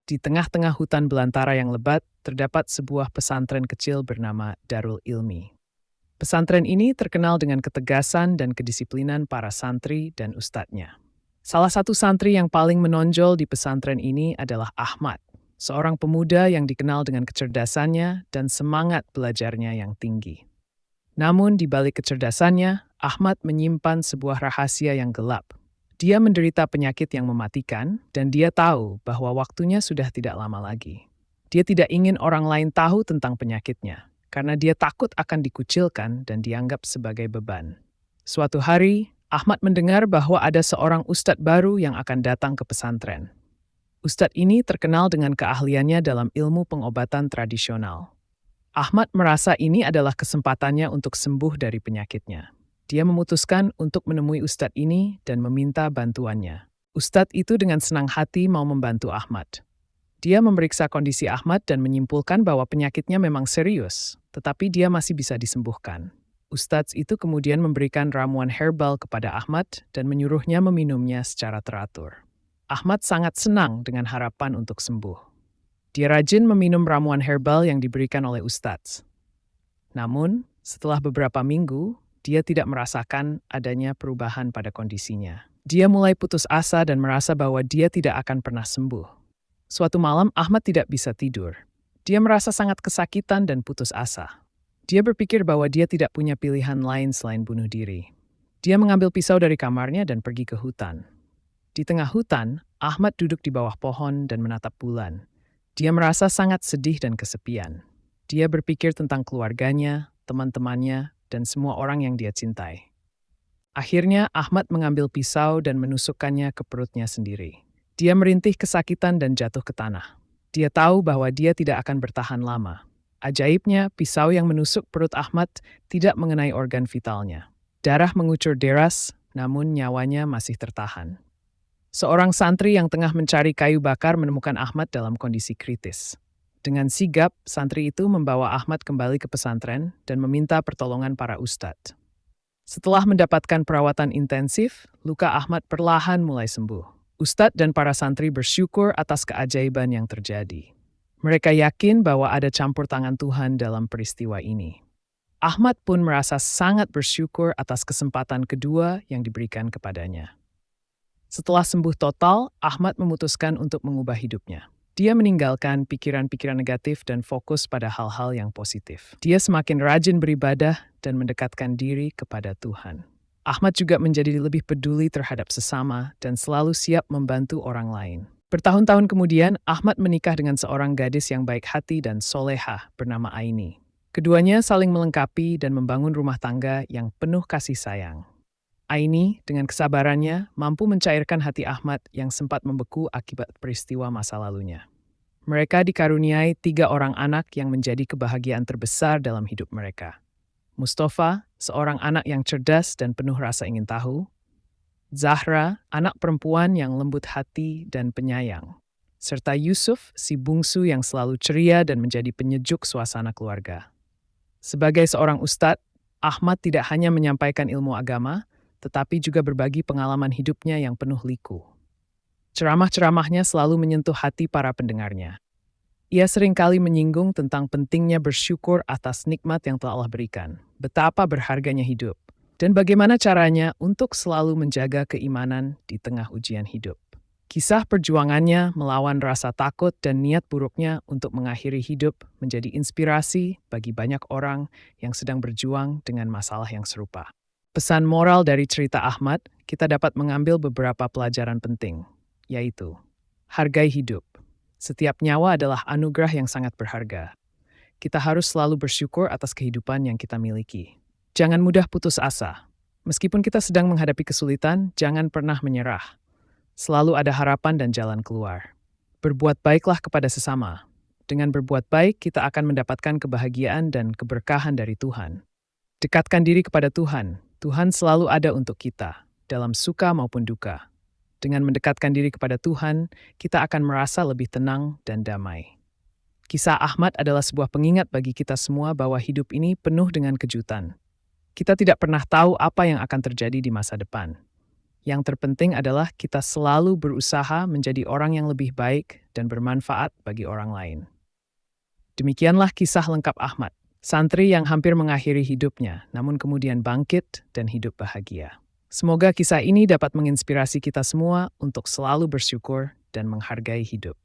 Di tengah-tengah hutan belantara yang lebat, terdapat sebuah pesantren kecil bernama Darul Ilmi. Pesantren ini terkenal dengan ketegasan dan kedisiplinan para santri dan ustadznya. Salah satu santri yang paling menonjol di pesantren ini adalah Ahmad, seorang pemuda yang dikenal dengan kecerdasannya dan semangat belajarnya yang tinggi. Namun di balik kecerdasannya, Ahmad menyimpan sebuah rahasia yang gelap. Dia menderita penyakit yang mematikan, dan dia tahu bahwa waktunya sudah tidak lama lagi. Dia tidak ingin orang lain tahu tentang penyakitnya, karena dia takut akan dikucilkan dan dianggap sebagai beban. Suatu hari, Ahmad mendengar bahwa ada seorang ustadz baru yang akan datang ke pesantren. Ustadz ini terkenal dengan keahliannya dalam ilmu pengobatan tradisional. Ahmad merasa ini adalah kesempatannya untuk sembuh dari penyakitnya. Dia memutuskan untuk menemui ustadz ini dan meminta bantuannya. Ustadz itu dengan senang hati mau membantu Ahmad. Dia memeriksa kondisi Ahmad dan menyimpulkan bahwa penyakitnya memang serius, tetapi dia masih bisa disembuhkan. Ustadz itu kemudian memberikan ramuan herbal kepada Ahmad dan menyuruhnya meminumnya secara teratur. Ahmad sangat senang dengan harapan untuk sembuh. Dia rajin meminum ramuan herbal yang diberikan oleh ustadz. Namun, setelah beberapa minggu, dia tidak merasakan adanya perubahan pada kondisinya. Dia mulai putus asa dan merasa bahwa dia tidak akan pernah sembuh. Suatu malam, Ahmad tidak bisa tidur. Dia merasa sangat kesakitan dan putus asa. Dia berpikir bahwa dia tidak punya pilihan lain selain bunuh diri. Dia mengambil pisau dari kamarnya dan pergi ke hutan. Di tengah hutan, Ahmad duduk di bawah pohon dan menatap bulan. Dia merasa sangat sedih dan kesepian. Dia berpikir tentang keluarganya, teman-temannya, dan semua orang yang dia cintai. Akhirnya, Ahmad mengambil pisau dan menusukkannya ke perutnya sendiri. Dia merintih kesakitan dan jatuh ke tanah. Dia tahu bahwa dia tidak akan bertahan lama. Ajaibnya, pisau yang menusuk perut Ahmad tidak mengenai organ vitalnya. Darah mengucur deras, namun nyawanya masih tertahan. Seorang santri yang tengah mencari kayu bakar menemukan Ahmad dalam kondisi kritis. Dengan sigap, santri itu membawa Ahmad kembali ke pesantren dan meminta pertolongan para ustadz. Setelah mendapatkan perawatan intensif, luka Ahmad perlahan mulai sembuh. Ustadz dan para santri bersyukur atas keajaiban yang terjadi. Mereka yakin bahwa ada campur tangan Tuhan dalam peristiwa ini. Ahmad pun merasa sangat bersyukur atas kesempatan kedua yang diberikan kepadanya. Setelah sembuh total, Ahmad memutuskan untuk mengubah hidupnya. Dia meninggalkan pikiran-pikiran negatif dan fokus pada hal-hal yang positif. Dia semakin rajin beribadah dan mendekatkan diri kepada Tuhan. Ahmad juga menjadi lebih peduli terhadap sesama dan selalu siap membantu orang lain. Bertahun-tahun kemudian, Ahmad menikah dengan seorang gadis yang baik hati dan solehah bernama Aini. Keduanya saling melengkapi dan membangun rumah tangga yang penuh kasih sayang. Aini, dengan kesabarannya, mampu mencairkan hati Ahmad yang sempat membeku akibat peristiwa masa lalunya. Mereka dikaruniai 3 orang anak yang menjadi kebahagiaan terbesar dalam hidup mereka. Mustafa, seorang anak yang cerdas dan penuh rasa ingin tahu. Zahra, anak perempuan yang lembut hati dan penyayang. Serta Yusuf, si bungsu yang selalu ceria dan menjadi penyejuk suasana keluarga. Sebagai seorang ustadz, Ahmad tidak hanya menyampaikan ilmu agama, tetapi juga berbagi pengalaman hidupnya yang penuh liku. Ceramah-ceramahnya selalu menyentuh hati para pendengarnya. Ia seringkali menyinggung tentang pentingnya bersyukur atas nikmat yang telah Allah berikan, betapa berharganya hidup, dan bagaimana caranya untuk selalu menjaga keimanan di tengah ujian hidup. Kisah perjuangannya melawan rasa takut dan niat buruknya untuk mengakhiri hidup menjadi inspirasi bagi banyak orang yang sedang berjuang dengan masalah yang serupa. Pesan moral dari cerita Ahmad, kita dapat mengambil beberapa pelajaran penting, yaitu hargai hidup. Setiap nyawa adalah anugerah yang sangat berharga. Kita harus selalu bersyukur atas kehidupan yang kita miliki. Jangan mudah putus asa. Meskipun kita sedang menghadapi kesulitan, jangan pernah menyerah. Selalu ada harapan dan jalan keluar. Berbuat baiklah kepada sesama. Dengan berbuat baik, kita akan mendapatkan kebahagiaan dan keberkahan dari Tuhan. Dekatkan diri kepada Tuhan. Tuhan selalu ada untuk kita, dalam suka maupun duka. Dengan mendekatkan diri kepada Tuhan, kita akan merasa lebih tenang dan damai. Kisah Ahmad adalah sebuah pengingat bagi kita semua bahwa hidup ini penuh dengan kejutan. Kita tidak pernah tahu apa yang akan terjadi di masa depan. Yang terpenting adalah kita selalu berusaha menjadi orang yang lebih baik dan bermanfaat bagi orang lain. Demikianlah kisah lengkap Ahmad, santri yang hampir mengakhiri hidupnya, namun kemudian bangkit dan hidup bahagia. Semoga kisah ini dapat menginspirasi kita semua untuk selalu bersyukur dan menghargai hidup.